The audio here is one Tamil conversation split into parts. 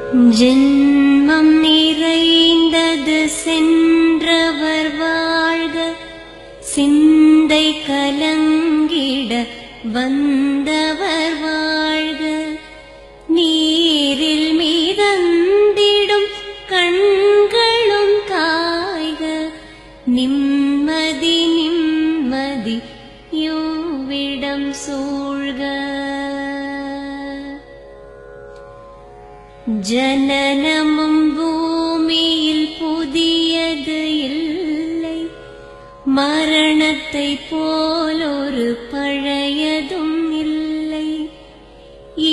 ஜென்மம் நிறைந்தது சென்றவர் வாழ்க, சிந்தை கலங்கிட வந்தவர் வாழ்க. நீரில் மிதந்திடும் கண்களும் காய்க, நிம்மதி நிம்மதி யோவிடம் சூழ்க. ஜனனமும் பூமியில் புதியது இல்லை, மரணத்தை போலொரு பழையதும் இல்லை.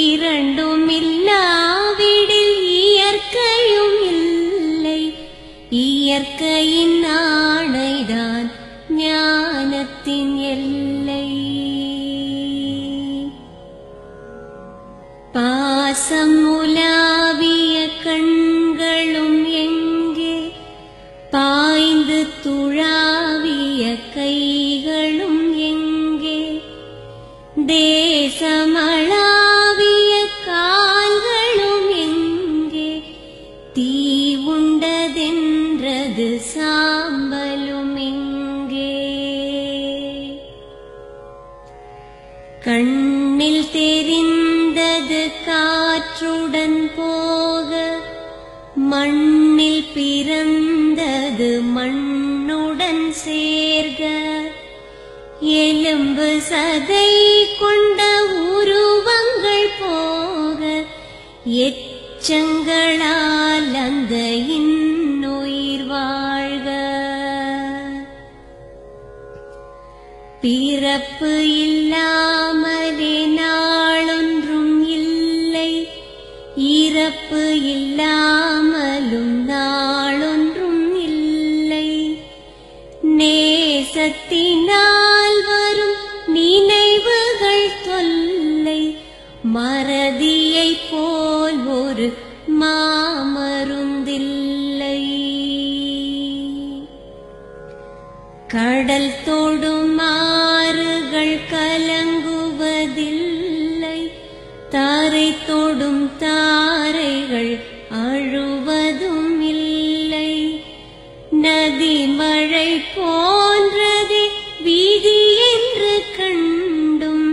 இரண்டும் இல்லாவிடில் இயற்கையும் இல்லை, இயற்கையின் ஆணைதான் ஞானத்தின் எல்லை. பாசம் உலாவிய கண்களும் எங்கே, பாய்ந்து துழாவிய கைகளும் எங்கே, தேசமளாவிய கால்களும் எங்கே, தீ உண்டதென்றது சாம்பலும் எங்கே. கண்ணில் தெரிந்தது காற்றுடன் போக, மண்ணில் பிறந்தது மண்ணுடன் சேர்க. எலும்பு சதை கொண்ட உருவங்கள் போக, எச்சங்களால் அந்த இன்னுயிர் வாழ்க. பிறப்பு இல்லாமலே நாளொன்றும் இல்லை, இறப்பு இல்லாமலும் நாளொன்றும் இல்லை. நேசத்தினால் வரும் நினைவுகள் தொல்லை, மறதியைப் போல் ஒரு மாமருந்தில்லை. கடல் தொடும் ஆறுகள் கலங்குவதில்லை, தாரை தொடும் தாரைகள் அழுவதும் இல்லை. நதி மழை போன்றதே வீதி என்று கண்டும்,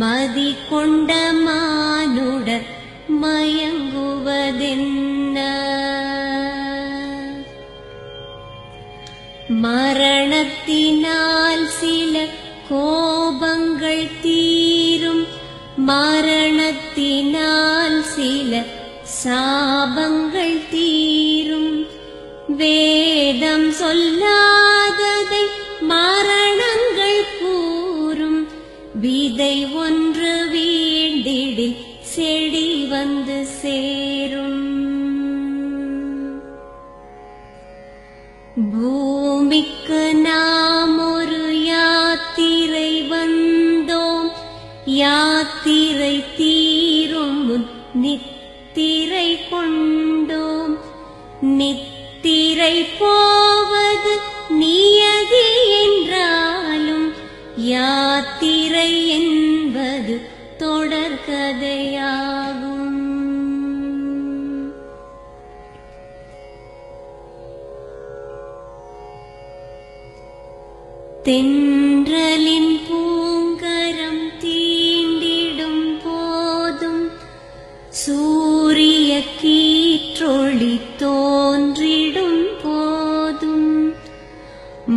மதி கொண்ட மானுடர் மயங்குவதென்ன. மரணத்தினால் சில கோபங்கள் தீரும், மரணத்தினால் சில சாபங்கள் தீரும். வேதம் சொல்லாததை மரணங்கள் கூறும், விதை ஒன்று வீண்டிடில் செடி வந்து சேரும். பூமிக்கு நாம் ஒரு யாத்திரை வந்தோம், யாத்திரை தீரும் முன் நித்திரை கொண்டோம். நித்திரை போவது நியதி என்றாலும், யாத்திரை என்பது தொடர்கதையாகும். தென்றலின் பூங்கரம் தீண்டிடும் போதும், சூரிய கீற்றொளி தோன்றிடும் போதும்,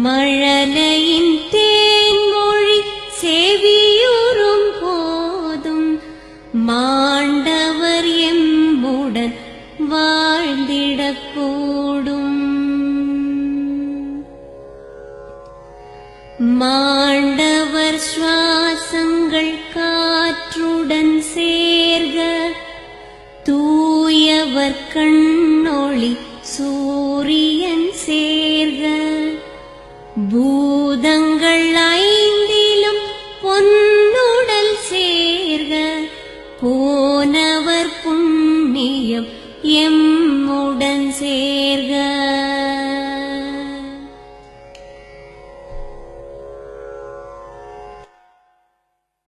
மழலையின் தேன்மொழி செவியுறும் போதும், மாண்டவர் எம்முடன் வாழ்ந்திடக்கூடும். மாண்டவர் சுவாசங்கள் காற்றுடன் சேர்க, தூயவர் கண்